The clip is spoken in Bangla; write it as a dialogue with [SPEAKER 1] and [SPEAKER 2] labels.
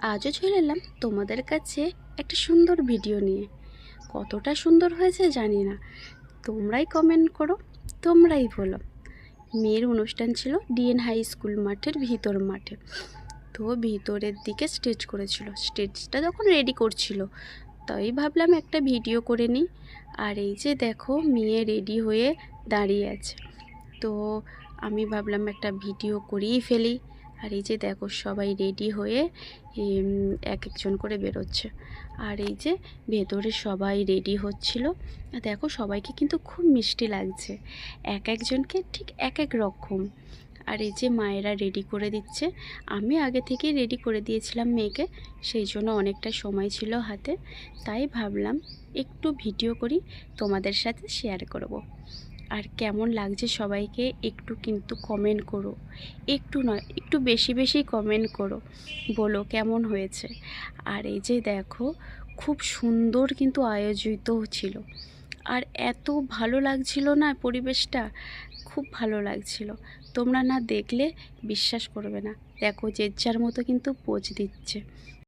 [SPEAKER 1] আজও চলে এলাম তোমাদের কাছে একটা সুন্দর ভিডিও নিয়ে। কতটা সুন্দর হয়েছে জানি না, তোমরাই কমেন্ট করো, তোমরাই বলো। মেয়ের অনুষ্ঠান ছিল ডিএন হাই স্কুল মাঠের ভিতর মাঠে। তো ভিতরের দিকে স্টেজ করেছিল, স্টেজটা যখন রেডি করছিল তাই ভাবলাম একটা ভিডিও করে নিই। আর এই যে দেখো মেয়ে রেডি হয়ে দাঁড়িয়ে আছে, তো আমি ভাবলাম একটা ভিডিও করেই ফেলি। আর এই যে দেখো সবাই রেডি হয়ে এক একজন করে বেরোচ্ছে। আর এই যে ভেতরে সবাই রেডি হচ্ছিল, দেখো সবাইকে কিন্তু খুব মিষ্টি লাগছে, এক একজনকে ঠিক এক এক রকম। আর এই যে মায়েরা রেডি করে দিচ্ছে, আমি আগে থেকেই রেডি করে দিয়েছিলাম মেয়েকে, সেই জন্য অনেকটা সময় ছিল হাতে, তাই ভাবলাম একটু ভিডিও করি, তোমাদের সাথে শেয়ার করব। আর কেমন লাগছে সবাইকে একটু কিন্তু কমেন্ট করো, একটু নয় একটু বেশি বেশি কমেন্ট করো, বলো কেমন হয়েছে। আর এই যে দেখো খুব সুন্দর কিন্তু আয়োজিত ছিল, আর এত ভালো লাগছিল না পরিবেশটা, খুব ভালো লাগছিল। তোমরা না দেখলে বিশ্বাস করবে না, দেখো যে যার মতো কিন্তু পোজ দিচ্ছে।